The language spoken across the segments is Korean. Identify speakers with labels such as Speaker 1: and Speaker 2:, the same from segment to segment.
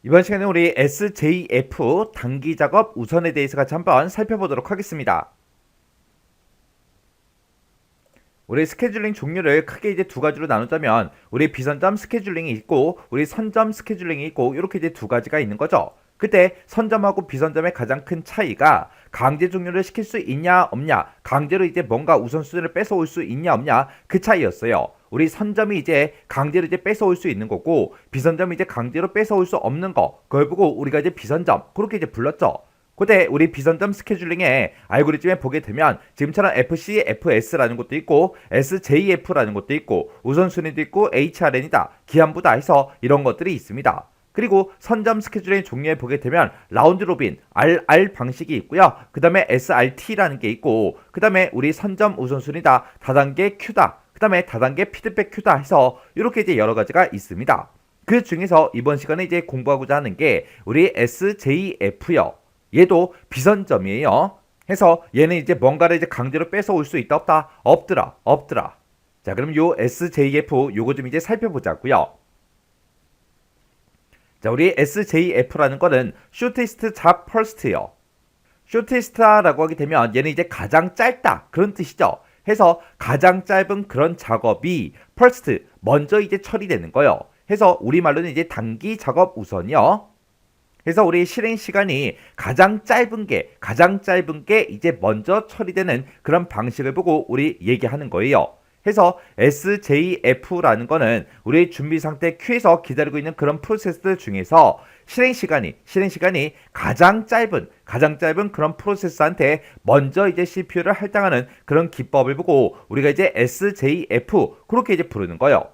Speaker 1: 이번 시간에 우리 SJF 단기 작업 우선에 대해서 같이 한번 살펴보도록 하겠습니다. 우리 스케줄링 종류를 크게 이제 두 가지로 나누자면 우리 비선점 스케줄링이 있고 우리 선점 스케줄링이 있고 이렇게 이제 두 가지가 있는 거죠. 그때 선점하고 비선점의 가장 큰 차이가 강제 종료를 시킬 수 있냐 없냐, 강제로 이제 뭔가 우선순위를 뺏어올 수 있냐 없냐 그 차이였어요. 우리 선점이 이제 강제로 이제 뺏어올 수 있는 거고 비선점이 이제 강제로 뺏어올 수 없는 거, 그걸 보고 우리가 이제 비선점 그렇게 이제 불렀죠. 그때 우리 비선점 스케줄링의 알고리즘에 보게 되면 지금처럼 FC, FS라는 것도 있고 SJF라는 것도 있고 우선순위도 있고 HRN이다, 기한부다 해서 이런 것들이 있습니다. 그리고 선점 스케줄링 종류에 보게 되면 라운드 로빈, RR 방식이 있고요. 그 다음에 SRT라는 게 있고 그 다음에 우리 선점 우선순위다, 다단계 Q다, 그 다음에 다단계 피드백 Q다 해서 이렇게 이제 여러 가지가 있습니다. 그 중에서 이번 시간에 이제 공부하고자 하는 게 우리 SJF요. 얘도 비선점이에요. 해서 얘는 이제 뭔가를 이제 강제로 뺏어올 수 있다 없다? 없더라. 자, 그럼 요 SJF 요거 좀 이제 살펴보자고요. 자, 우리 SJF라는 거는 shortest job first예요. shortest라고 하게 되면 얘는 이제 가장 짧다 그런 뜻이죠. 해서 가장 짧은 그런 작업이 first 먼저 이제 처리되는 거예요. 해서 우리말로는 이제 단기 작업 우선이요. 그래서 우리 실행 시간이 가장 짧은 게 이제 먼저 처리되는 그런 방식을 보고 우리 얘기하는 거예요. 해서 SJF라는 거는 우리 준비 상태 Q에서 기다리고 있는 그런 프로세스들 중에서 실행 시간이 가장 짧은 그런 프로세스한테 먼저 이제 CPU를 할당하는 그런 기법을 보고 우리가 이제 SJF 그렇게 이제 부르는 거예요.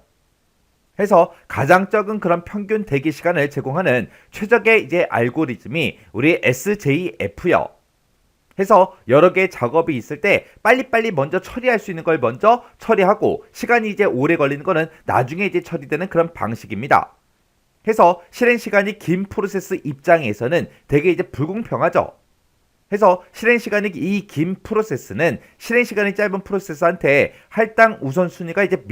Speaker 1: 해서 가장 적은 그런 평균 대기 시간을 제공하는 최적의 이제 알고리즘이 우리 SJF요. 해서 여러 개의 작업이 있을 때 빨리빨리 먼저 처리할 수 있는 걸 먼저 처리하고 시간이 이제 오래 걸리는 거는 나중에 이제 처리되는 그런 방식입니다. 해서 실행 시간이 긴 프로세스 입장에서는 되게 이제 불공평하죠. 해서 실행 시간이 이 긴 프로세스는 실행 시간이 짧은 프로세스한테 할당 우선순위가 이제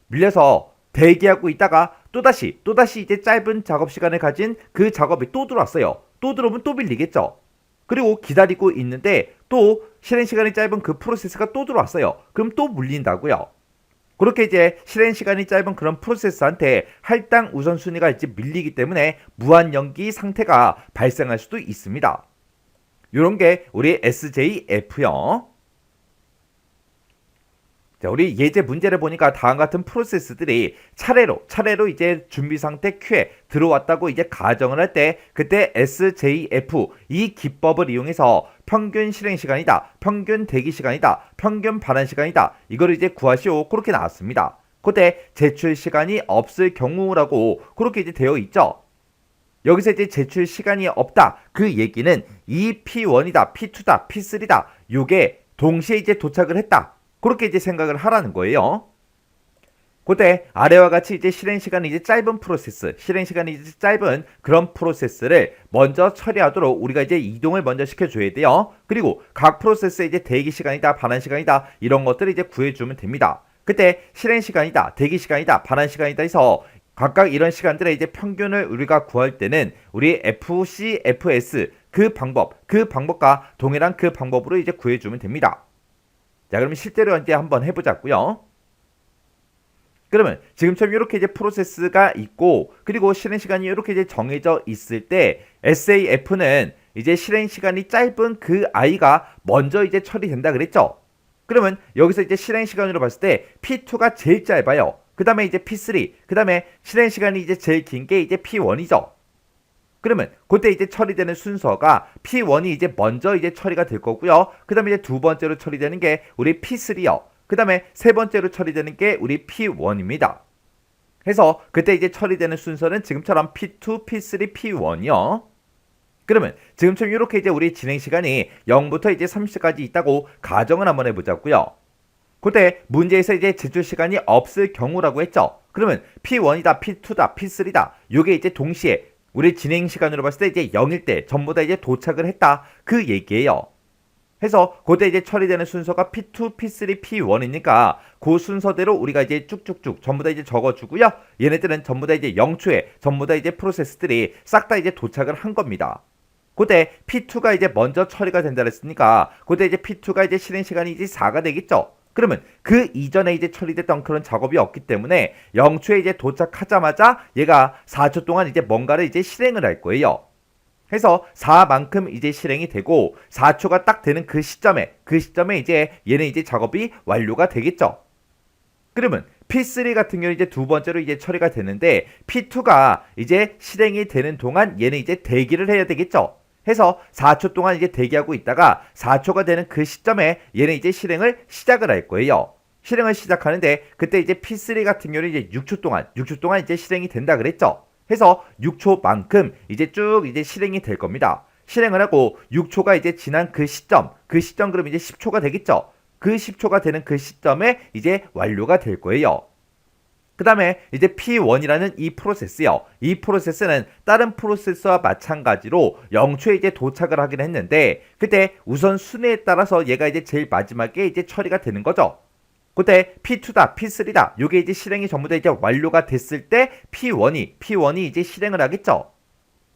Speaker 1: 밀려서 대기하고 있다가 또다시 이제 짧은 작업 시간을 가진 그 작업이 또 들어왔어요. 또 들어오면 또 밀리겠죠. 그리고 기다리고 있는데 또 실행 시간이 짧은 그 프로세스가 또 들어왔어요. 그럼 또 물린다고요. 그렇게 이제 실행 시간이 짧은 그런 프로세스한테 할당 우선순위가 이제 밀리기 때문에 무한 연기 상태가 발생할 수도 있습니다. 이런 게 우리 SJF요. 자, 우리 예제 문제를 보니까 다음 같은 프로세스들이 차례로 이제 준비 상태 Q에 들어왔다고 이제 가정을 할 때 그때 SJF 이 기법을 이용해서 평균 실행 시간이다, 평균 대기 시간이다, 평균 반환 시간이다 이걸 이제 구하시오 그렇게 나왔습니다. 그때 제출 시간이 없을 경우라고 그렇게 이제 되어 있죠. 여기서 이제 제출 시간이 없다 그 얘기는 이 P1이다, P2다, P3다 요게 동시에 이제 도착을 했다 그렇게 이제 생각을 하라는 거예요. 그때 아래와 같이 이제 실행 시간이 이제 짧은 그런 프로세스를 먼저 처리하도록 우리가 이제 이동을 먼저 시켜줘야 돼요. 그리고 각 프로세스의 이제 대기 시간이다, 반환 시간이다 이런 것들을 이제 구해주면 됩니다. 그때 실행 시간이다, 대기 시간이다, 반환 시간이다 해서 각각 이런 시간들의 이제 평균을 우리가 구할 때는 우리 FC, FS 그 방법과 동일한 그 방법으로 이제 구해주면 됩니다. 자, 그러면 실제로 이제 한번 해보자고요. 그러면 지금처럼 이렇게 이제 프로세스가 있고 그리고 실행 시간이 이렇게 이제 정해져 있을 때 SAF는 이제 실행 시간이 짧은 그 아이가 먼저 이제 처리된다 그랬죠. 그러면 여기서 이제 실행 시간으로 봤을 때 P2가 제일 짧아요. 그 다음에 이제 P3, 그 다음에 실행 시간이 이제 제일 긴 게 이제 P1이죠. 그러면 그때 이제 처리되는 순서가 P1이 이제 먼저 이제 처리가 될 거고요. 그 다음에 이제 두 번째로 처리되는 게 우리 P3요. 그 다음에 세 번째로 처리되는 게 우리 P1입니다. 해서 그때 이제 처리되는 순서는 지금처럼 P2, P3, P1이요. 그러면 지금처럼 이렇게 이제 우리 진행 시간이 0부터 이제 30까지 있다고 가정을 한번 해보자고요. 그때 문제에서 이제 제출 시간이 없을 경우라고 했죠. 그러면 P1이다, P2다, P3다. 요게 이제 동시에 우리 진행 시간으로 봤을 때 이제 0일 때 전부 다 이제 도착을 했다 그 얘기예요. 해서 그때 이제 처리되는 순서가 P2, P3, P1이니까 그 순서대로 우리가 이제 쭉쭉쭉 전부 다 이제 적어주고요. 얘네들은 전부 다 이제 0초에 전부 다 이제 프로세스들이 싹 다 이제 도착을 한 겁니다. 그때 P2가 이제 먼저 처리가 된다 그랬으니까 그때 이제 P2가 이제 실행 시간이 이제 4가 되겠죠. 그러면 그 이전에 이제 처리됐던 그런 작업이 없기 때문에 0초에 이제 도착하자마자 얘가 4초 동안 이제 뭔가를 이제 실행을 할 거예요. 해서 4만큼 이제 실행이 되고 4초가 딱 되는 그 시점에 이제 얘는 이제 작업이 완료가 되겠죠. 그러면 P3 같은 경우는 이제 두 번째로 이제 처리가 되는데 P2가 이제 실행이 되는 동안 얘는 이제 대기를 해야 되겠죠. 해서 4초 동안 이제 대기하고 있다가 4초가 되는 그 시점에 얘는 이제 실행을 시작을 할 거예요. 실행을 시작하는데 그때 이제 P3 같은 경우는 이제 6초 동안 이제 실행이 된다 그랬죠. 해서 6초만큼 이제 쭉 이제 실행이 될 겁니다. 실행을 하고 6초가 이제 지난 그 시점 그럼 이제 10초가 되겠죠. 그 10초가 되는 그 시점에 이제 완료가 될 거예요. 그 다음에 이제 P1이라는 이 프로세스요. 이 프로세스는 다른 프로세스와 마찬가지로 0초에 이제 도착을 하긴 했는데 그때 우선 순위에 따라서 얘가 이제 제일 마지막에 이제 처리가 되는 거죠. 그때 P2다, P3다. 요게 이제 실행이 전부 다 이제 완료가 됐을 때 P1이 이제 실행을 하겠죠.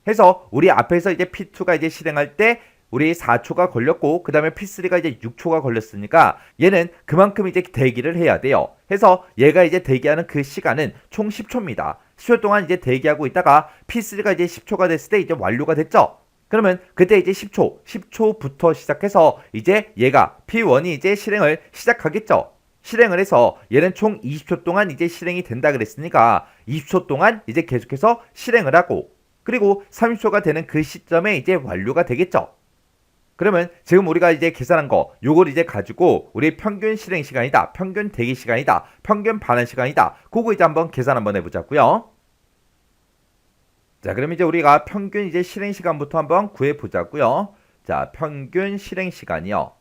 Speaker 1: 해서 우리 앞에서 이제 P2가 이제 실행할 때 우리 4초가 걸렸고 그 다음에 P3가 이제 6초가 걸렸으니까 얘는 그만큼 이제 대기를 해야 돼요. 해서 얘가 이제 대기하는 그 시간은 총 10초입니다. 10초 동안 이제 대기하고 있다가 P3가 이제 10초가 됐을 때 이제 완료가 됐죠. 그러면 그때 이제 10초부터 시작해서 이제 얘가 P1이 이제 실행을 시작하겠죠. 실행을 해서 얘는 총 20초 동안 이제 실행이 된다 그랬으니까 20초 동안 이제 계속해서 실행을 하고 그리고 30초가 되는 그 시점에 이제 완료가 되겠죠. 그러면 지금 우리가 이제 계산한 거 요걸 이제 가지고 우리 평균 실행 시간이다, 평균 대기 시간이다, 평균 반환 시간이다, 그거 이제 한번 계산 한번 해보자고요. 자, 그럼 이제 우리가 평균 이제 실행 시간부터 한번 구해 보자고요. 자, 평균 실행 시간이요.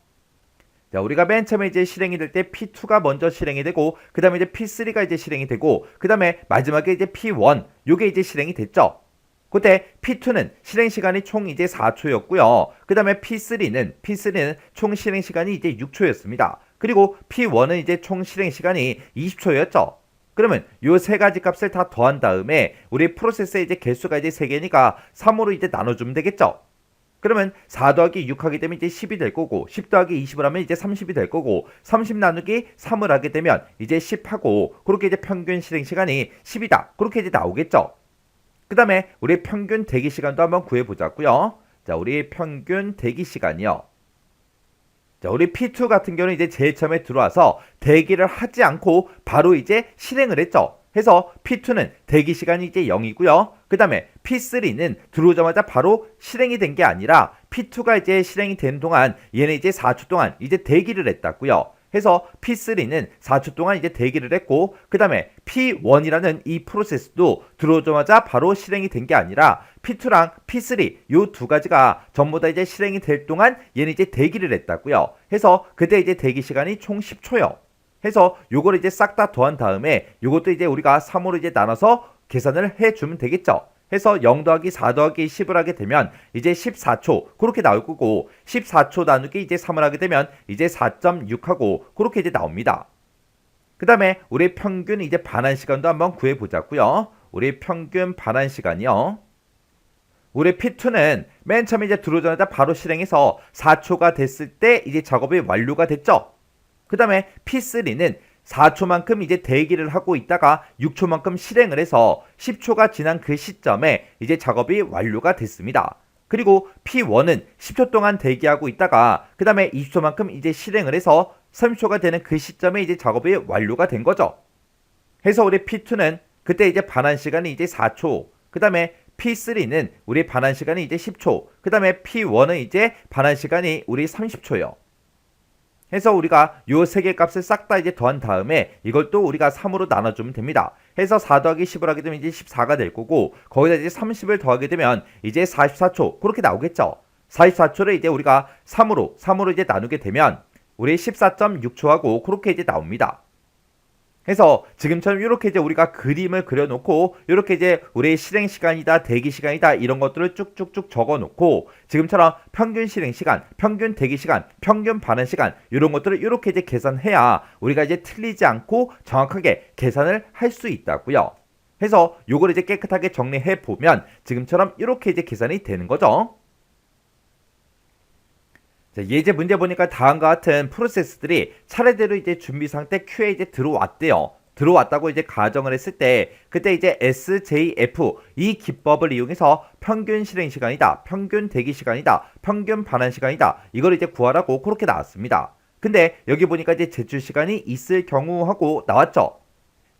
Speaker 1: 자, 우리가 맨 처음에 이제 실행이 될 때 P2가 먼저 실행이 되고 그 다음에 이제 P3가 이제 실행이 되고 그 다음에 마지막에 이제 P1 요게 이제 실행이 됐죠. 그때 P2는 실행 시간이 총 이제 4초였고요. 그 다음에 P3는 총 실행 시간이 이제 6초였습니다. 그리고 P1은 이제 총 실행 시간이 20초였죠. 그러면 요 세 가지 값을 다 더한 다음에 우리 프로세스의 이제 개수가 이제 3개니까 3으로 이제 나눠주면 되겠죠. 그러면 4 더하기 6 하게 되면 이제 10이 될 거고 10 더하기 20을 하면 이제 30이 될 거고 30 나누기 3을 하게 되면 이제 10하고 그렇게 이제 평균 실행 시간이 10이다. 그렇게 이제 나오겠죠. 그 다음에 우리 평균 대기 시간도 한번 구해보자고요. 자, 우리 평균 대기 시간이요. 자, 우리 P2 같은 경우는 이제 제일 처음에 들어와서 대기를 하지 않고 바로 이제 실행을 했죠. 해서 P2는 대기 시간이 이제 0이고요. 그 다음에 P3는 들어오자마자 바로 실행이 된 게 아니라 P2가 이제 실행이 된 동안 얘는 이제 4초 동안 이제 대기를 했다고요. 해서 P3는 4초 동안 이제 대기를 했고 그 다음에 P1이라는 이 프로세스도 들어오자마자 바로 실행이 된 게 아니라 P2랑 P3 요 두 가지가 전부 다 이제 실행이 될 동안 얘는 이제 대기를 했다고요. 해서 그때 이제 대기 시간이 총 10초요. 해서 요거를 이제 싹 다 더한 다음에 요것도 이제 우리가 3으로 이제 나눠서 계산을 해주면 되겠죠. 해서 0 더하기 4 더하기 10을 하게 되면 이제 14초 그렇게 나올 거고 14초 나누기 이제 3을 하게 되면 이제 4.6하고 그렇게 이제 나옵니다. 그 다음에 우리 평균 이제 반환 시간도 한번 구해보자고요. 우리 평균 반환 시간이요. 우리 P2는 맨 처음에 이제 들어오자마자 바로 실행해서 4초가 됐을 때 이제 작업이 완료가 됐죠. 그 다음에 P3는 4초만큼 이제 대기를 하고 있다가 6초만큼 실행을 해서 10초가 지난 그 시점에 이제 작업이 완료가 됐습니다. 그리고 P1은 10초 동안 대기하고 있다가 그 다음에 20초만큼 이제 실행을 해서 30초가 되는 그 시점에 이제 작업이 완료가 된 거죠. 해서 우리 P2는 그때 이제 반환 시간이 이제 4초, 그 다음에 P3는 우리 반환 시간이 이제 10초, 그 다음에 P1은 이제 반환 시간이 우리 30초요. 해서 우리가 요 세 개 값을 싹 다 이제 더한 다음에 이걸 또 우리가 3으로 나눠주면 됩니다. 해서 4 더하기 10을 하게 되면 이제 14가 될 거고 거기다 이제 30을 더하게 되면 이제 44초 그렇게 나오겠죠. 44초를 이제 우리가 3으로 이제 나누게 되면 우리 14.6초하고 그렇게 이제 나옵니다. 해서 지금처럼 이렇게 이제 우리가 그림을 그려놓고 이렇게 이제 우리의 실행 시간이다, 대기 시간이다 이런 것들을 쭉쭉쭉 적어놓고 지금처럼 평균 실행 시간, 평균 대기 시간, 평균 반응 시간 이런 것들을 이렇게 이제 계산해야 우리가 이제 틀리지 않고 정확하게 계산을 할 수 있다고요. 해서 요걸 이제 깨끗하게 정리해 보면 지금처럼 이렇게 이제 계산이 되는 거죠. 자, 예제 문제 보니까 다음과 같은 프로세스들이 차례대로 이제 준비 상태 Q에 이제 들어왔대요. 들어왔다고 이제 가정을 했을 때 그때 이제 SJF 이 기법을 이용해서 평균 실행 시간이다, 평균 대기 시간이다, 평균 반환 시간이다 이걸 이제 구하라고 그렇게 나왔습니다. 근데 여기 보니까 이제 제출 시간이 있을 경우 하고 나왔죠.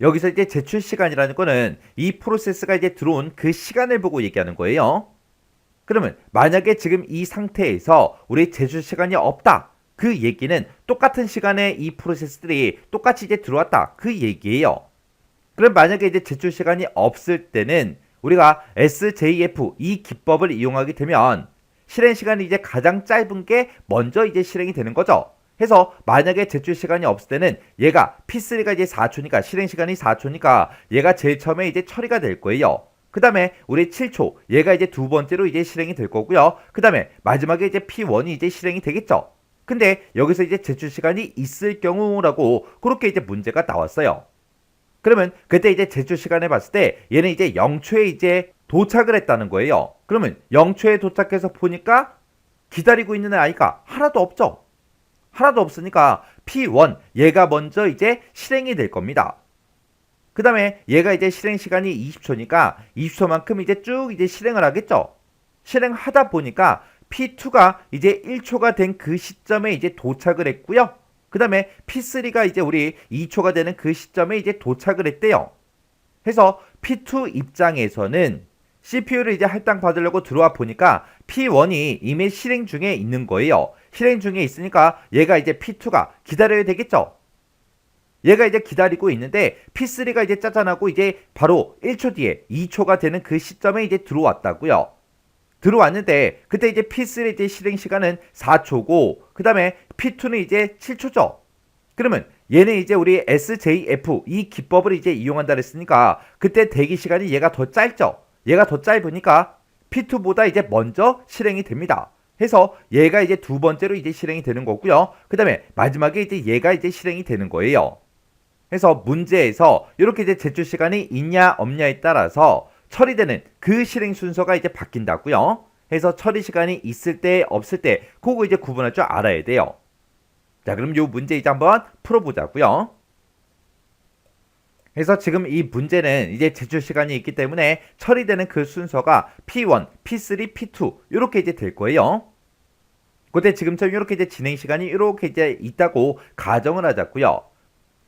Speaker 1: 여기서 이제 제출 시간이라는 거는 이 프로세스가 이제 들어온 그 시간을 보고 얘기하는 거예요. 그러면 만약에 지금 이 상태에서 우리 제출 시간이 없다. 그 얘기는 똑같은 시간에 이 프로세스들이 똑같이 이제 들어왔다. 그 얘기예요. 그럼 만약에 이제 제출 시간이 없을 때는 우리가 SJF 이 기법을 이용하게 되면 실행 시간이 이제 가장 짧은 게 먼저 이제 실행이 되는 거죠. 해서 만약에 제출 시간이 없을 때는 얘가 P3가 이제 4초니까 실행 시간이 4초니까 얘가 제일 처음에 이제 처리가 될 거예요. 그 다음에 우리 7초 얘가 이제 두 번째로 이제 실행이 될 거고요. 그 다음에 마지막에 이제 P1이 이제 실행이 되겠죠. 근데 여기서 이제 제출 시간이 있을 경우라고 그렇게 이제 문제가 나왔어요. 그러면 그때 이제 제출 시간을 봤을 때 얘는 이제 0초에 이제 도착을 했다는 거예요. 그러면 0초에 도착해서 보니까 기다리고 있는 아이가 하나도 없죠. 하나도 없으니까 P1 얘가 먼저 이제 실행이 될 겁니다. 그 다음에 얘가 이제 실행 시간이 20초니까 20초만큼 이제 쭉 이제 실행을 하겠죠. 실행하다 보니까 P2가 이제 1초가 된 그 시점에 이제 도착을 했고요. 그 다음에 P3가 이제 우리 2초가 되는 그 시점에 이제 도착을 했대요. 해서 P2 입장에서는 CPU를 이제 할당 받으려고 들어와 보니까 P1이 이미 실행 중에 있는 거예요. 실행 중에 있으니까 얘가 이제 P2가 기다려야 되겠죠. 얘가 이제 기다리고 있는데 P3가 이제 짜잔하고 이제 바로 1초 뒤에 2초가 되는 그 시점에 이제 들어왔다고요. 들어왔는데 그때 이제 P3의 이제 실행 시간은 4초고 그 다음에 P2는 이제 7초죠. 그러면 얘는 이제 우리 SJF 이 기법을 이제 이용한다 그랬으니까 그때 대기 시간이 얘가 더 짧죠. 얘가 더 짧으니까 P2보다 이제 먼저 실행이 됩니다. 해서 얘가 이제 두 번째로 이제 실행이 되는 거고요. 그 다음에 마지막에 이제 얘가 이제 실행이 되는 거예요. 해서 문제에서 이렇게 이제 제출 시간이 있냐 없냐에 따라서 처리되는 그 실행 순서가 이제 바뀐다고요. 해서 처리 시간이 있을 때 없을 때 그거 이제 구분할 줄 알아야 돼요. 자, 그럼 이 문제 이제 한번 풀어보자고요. 그래서 지금 이 문제는 이제 제출 시간이 있기 때문에 처리되는 그 순서가 P1, P3, P2 이렇게 이제 될 거예요. 그때 지금처럼 이렇게 이제 진행 시간이 이렇게 이제 있다고 가정을 하자고요.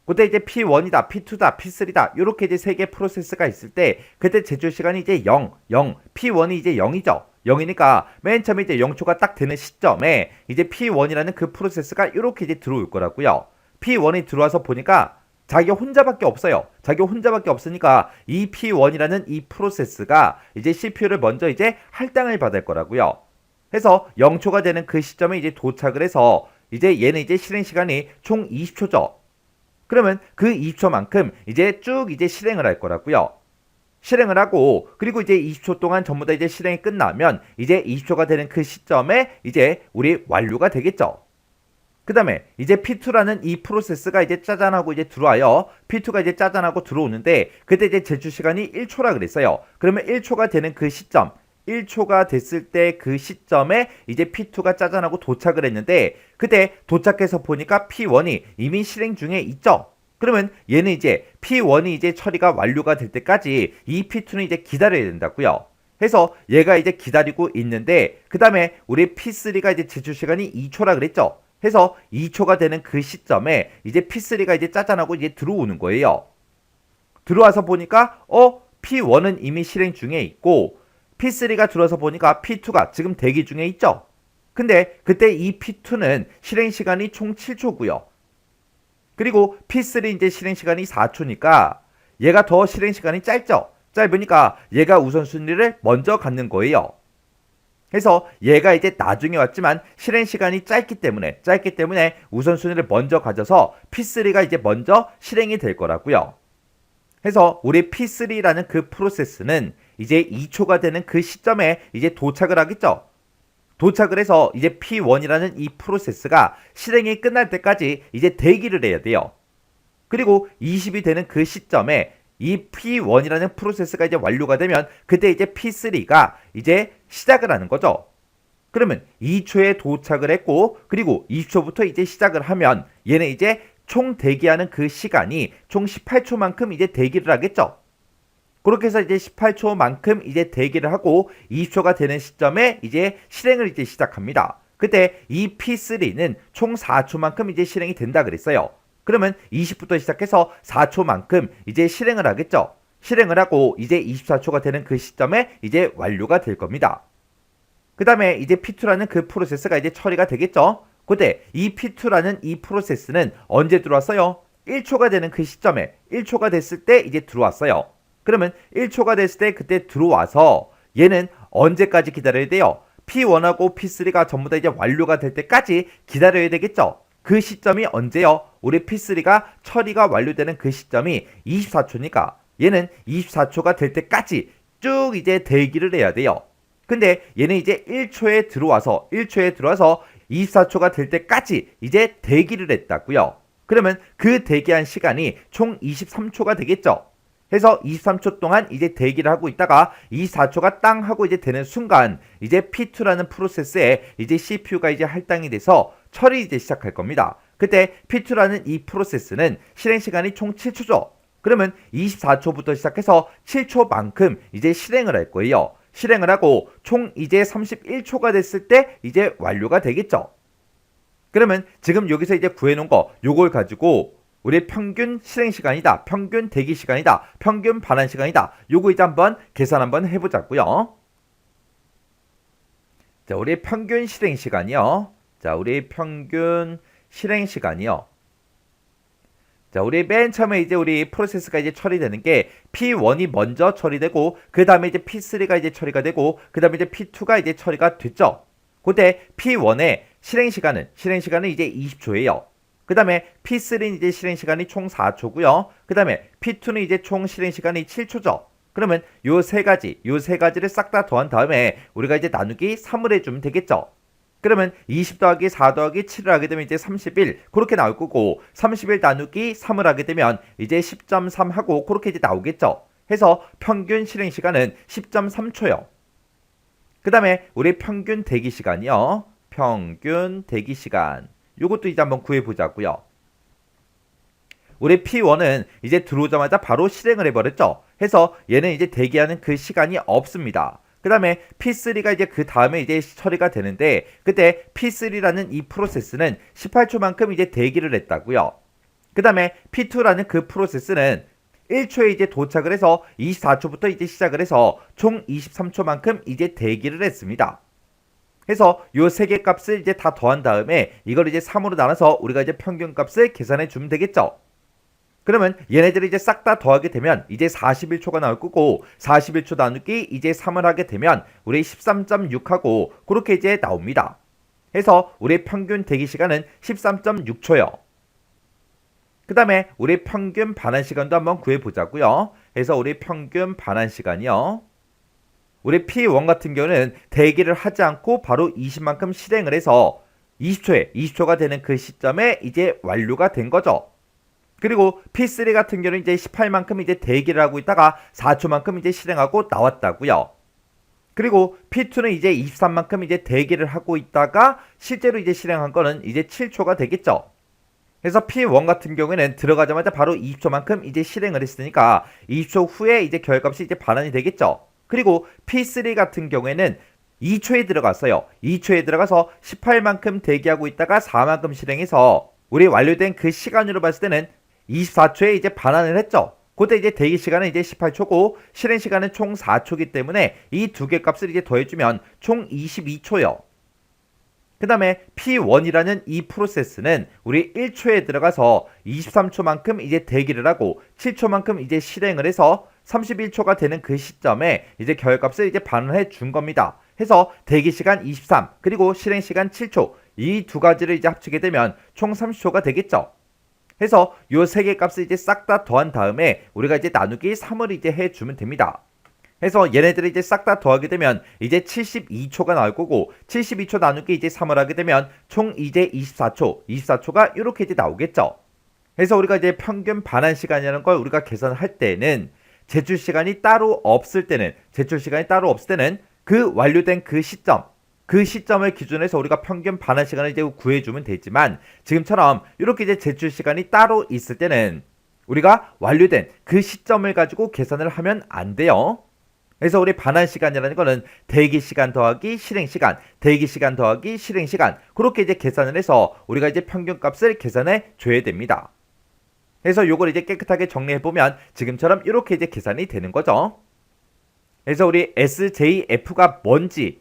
Speaker 1: 그때 이제 P1이다, P2다, P3다 이렇게 이제 세 개 프로세스가 있을 때 그때 제출 시간이 이제 0, P1이 이제 0이죠. 0이니까 맨 처음에 이제 0초가 딱 되는 시점에 이제 P1이라는 그 프로세스가 이렇게 이제 들어올 거라고요. P1이 들어와서 보니까 자기 혼자밖에 없어요. 자기 혼자밖에 없으니까 이 P1이라는 이 프로세스가 이제 CPU를 먼저 이제 할당을 받을 거라고요. 해서 0초가 되는 그 시점에 이제 도착을 해서 이제 얘는 이제 실행 시간이 총 20초죠. 그러면 그 20초만큼 이제 쭉 이제 실행을 할 거라고요. 실행을 하고 그리고 이제 20초 동안 전부 다 이제 실행이 끝나면 이제 20초가 되는 그 시점에 이제 우리 완료가 되겠죠. 그 다음에 이제 P2라는 이 프로세스가 이제 짜잔하고 이제 들어와요. P2가 이제 짜잔하고 들어오는데 그때 이제 제출 시간이 1초라 그랬어요. 그러면 1초가 되는 그 시점 1초가 됐을 때 그 시점에 이제 P2가 짜잔하고 도착을 했는데 그때 도착해서 보니까 P1이 이미 실행 중에 있죠. 그러면 얘는 이제 P1이 이제 처리가 완료가 될 때까지 이 P2는 이제 기다려야 된다고요. 해서 얘가 이제 기다리고 있는데 그 다음에 우리 P3가 이제 제출 시간이 2초라 그랬죠. 해서 2초가 되는 그 시점에 이제 P3가 이제 짜잔하고 이제 들어오는 거예요. 들어와서 보니까 P1은 이미 실행 중에 있고 P3가 들어와서 보니까 P2가 지금 대기 중에 있죠. 근데 그때 이 P2는 실행 시간이 총 7초고요. 그리고 P3 이제 실행 시간이 4초니까 얘가 더 실행 시간이 짧죠. 짧으니까 얘가 우선순위를 먼저 갖는 거예요. 해서 얘가 이제 나중에 왔지만 실행 시간이 짧기 때문에 우선순위를 먼저 가져서 P3가 이제 먼저 실행이 될 거라고요. 해서 우리 P3라는 그 프로세스는 이제 2초가 되는 그 시점에 이제 도착을 하겠죠. 도착을 해서 이제 P1이라는 이 프로세스가 실행이 끝날 때까지 이제 대기를 해야 돼요. 그리고 20이 되는 그 시점에 이 P1이라는 프로세스가 이제 완료가 되면 그때 이제 P3가 이제 시작을 하는 거죠. 그러면 2초에 도착을 했고 그리고 20초부터 이제 시작을 하면 얘는 이제 총 대기하는 그 시간이 총 18초만큼 이제 대기를 하겠죠. 그렇게 해서 이제 18초만큼 이제 대기를 하고 20초가 되는 시점에 이제 실행을 이제 시작합니다. 그때 이 P3는 총 4초만큼 이제 실행이 된다 그랬어요. 그러면 20부터 시작해서 4초만큼 이제 실행을 하겠죠. 실행을 하고 이제 24초가 되는 그 시점에 이제 완료가 될 겁니다. 그 다음에 이제 P2라는 그 프로세스가 이제 처리가 되겠죠. 그때 이 P2라는 이 프로세스는 언제 들어왔어요? 1초가 되는 그 시점에 1초가 됐을 때 이제 들어왔어요. 그러면 1초가 됐을 때 그때 들어와서 얘는 언제까지 기다려야 돼요? P1하고 P3가 전부 다 이제 완료가 될 때까지 기다려야 되겠죠. 그 시점이 언제요? 우리 P3가 처리가 완료되는 그 시점이 24초니까 얘는 24초가 될 때까지 쭉 이제 대기를 해야 돼요. 근데 얘는 이제 1초에 들어와서 24초가 될 때까지 이제 대기를 했다고요. 그러면 그 대기한 시간이 총 23초가 되겠죠. 해서 23초 동안 이제 대기를 하고 있다가 24초가 땅 하고 이제 되는 순간 이제 P2라는 프로세스에 이제 CPU가 이제 할당이 돼서 처리 이제 시작할 겁니다. 그때 P2라는 이 프로세스는 실행 시간이 총 7초죠. 그러면 24초부터 시작해서 7초만큼 이제 실행을 할 거예요. 실행을 하고 총 이제 31초가 됐을 때 이제 완료가 되겠죠. 그러면 지금 여기서 이제 구해놓은 거 요걸 가지고 우리 평균 실행 시간이다, 평균 대기 시간이다, 평균 반환 시간이다. 요거 이제 한번 계산 한번 해보자고요. 자, 우리 평균 실행 시간이요. 자, 우리 맨 처음에 이제 우리 프로세스가 이제 처리되는 게 P1이 먼저 처리되고 그 다음에 이제 P3가 이제 처리가 되고 그 다음에 이제 P2가 이제 처리가 됐죠. 그때 P1의 실행 시간은 이제 20초예요. 그 다음에 P3는 이제 실행 시간이 총 4초고요. 그 다음에 P2는 이제 총 실행 시간이 7초죠. 그러면 요 세 가지를 싹 다 더한 다음에 우리가 이제 나누기 3을 해주면 되겠죠. 그러면 20 더하기 4 더하기 7을 하게 되면 이제 31 그렇게 나올 거고 31 나누기 3을 하게 되면 이제 10.3 하고 그렇게 이제 나오겠죠. 해서 평균 실행 시간은 10.3초요. 그 다음에 우리 평균 대기 시간이요. 평균 대기 시간. 요것도 이제 한번 구해보자고요. 우리 P1은 이제 들어오자마자 바로 실행을 해버렸죠. 해서 얘는 이제 대기하는 그 시간이 없습니다. 그 다음에 P3가 이제 그 다음에 이제 처리가 되는데 그때 P3라는 이 프로세스는 18초만큼 이제 대기를 했다고요. 그 다음에 P2라는 그 프로세스는 1초에 이제 도착을 해서 24초부터 이제 시작을 해서 총 23초만큼 이제 대기를 했습니다. 해서 요 세 개 값을 이제 다 더한 다음에 이걸 이제 3으로 나눠서 우리가 이제 평균 값을 계산해 주면 되겠죠. 그러면 얘네들이 이제 싹 다 더하게 되면 이제 41초가 나올 거고 41초 나누기 이제 3을 하게 되면 우리 13.6하고 그렇게 이제 나옵니다. 해서 우리 평균 대기 시간은 13.6초요. 그 다음에 우리 평균 반환 시간도 한번 구해보자고요. 해서 우리 평균 반환 시간이요. 우리 P1 같은 경우는 대기를 하지 않고 바로 20만큼 실행을 해서 20초가 되는 그 시점에 이제 완료가 된 거죠. 그리고 P3 같은 경우는 이제 18만큼 이제 대기를 하고 있다가 4초만큼 이제 실행하고 나왔다고요. 그리고 P2는 이제 23만큼 이제 대기를 하고 있다가 실제로 이제 실행한 거는 이제 7초가 되겠죠. 그래서 P1 같은 경우에는 들어가자마자 바로 20초만큼 이제 실행을 했으니까 20초 후에 이제 결과값이 이제 반환이 되겠죠. 그리고 P3 같은 경우에는 2초에 들어갔어요. 2초에 들어가서 18만큼 대기하고 있다가 4만큼 실행해서 우리 완료된 그 시간으로 봤을 때는 24초에 이제 반환을 했죠. 그때 이제 대기 시간은 이제 18초고 실행 시간은 총 4초이기 때문에 이 두 개 값을 이제 더해주면 총 22초요. 그 다음에 P1이라는 이 프로세스는 우리 1초에 들어가서 23초만큼 이제 대기를 하고 7초만큼 이제 실행을 해서 31초가 되는 그 시점에 이제 결값을 이제 반환해 준 겁니다. 해서 대기시간 23, 그리고 실행시간 7초. 이 두 가지를 이제 합치게 되면 총 30초가 되겠죠. 해서 요 세 개 값을 이제 싹 다 더한 다음에 우리가 이제 나누기 3을 이제 해주면 됩니다. 해서 얘네들을 이제 싹 다 더하게 되면 이제 72초가 나올 거고 72초 나누기 이제 3을 하게 되면 총 이제 24초가 이렇게 이제 나오겠죠. 해서 우리가 이제 평균 반환 시간이라는 걸 우리가 계산할 때는 제출 시간이 따로 없을 때는 그 완료된 그 시점을 기준으로 해서 우리가 평균 반환 시간을 이제 구해주면 되지만 지금처럼 이렇게 이제 제출 시간이 따로 있을 때는 우리가 완료된 그 시점을 가지고 계산을 하면 안 돼요. 그래서 우리 반환 시간이라는 거는 대기 시간 더하기 실행 시간, 대기 시간 더하기 실행 시간 그렇게 이제 계산을 해서 우리가 이제 평균 값을 계산해 줘야 됩니다. 그래서 요걸 이제 깨끗하게 정리해 보면 지금처럼 이렇게 이제 계산이 되는 거죠. 그래서 우리 SJF가 뭔지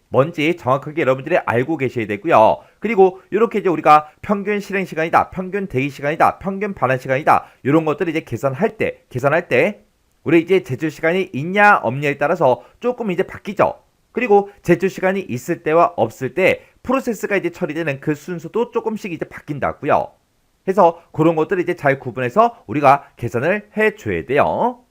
Speaker 1: 정확하게 여러분들이 알고 계셔야 되고요. 그리고 이렇게 이제 우리가 평균 실행 시간이다, 평균 대기 시간이다, 평균 반환 시간이다 이런 것들을 이제 계산할 때 우리 이제 제출 시간이 있냐 없냐에 따라서 조금 이제 바뀌죠. 그리고 제출 시간이 있을 때와 없을 때 프로세스가 이제 처리되는 그 순서도 조금씩 이제 바뀐다고요. 해서 그런 것들을 이제 잘 구분해서 우리가 계산을 해줘야 돼요.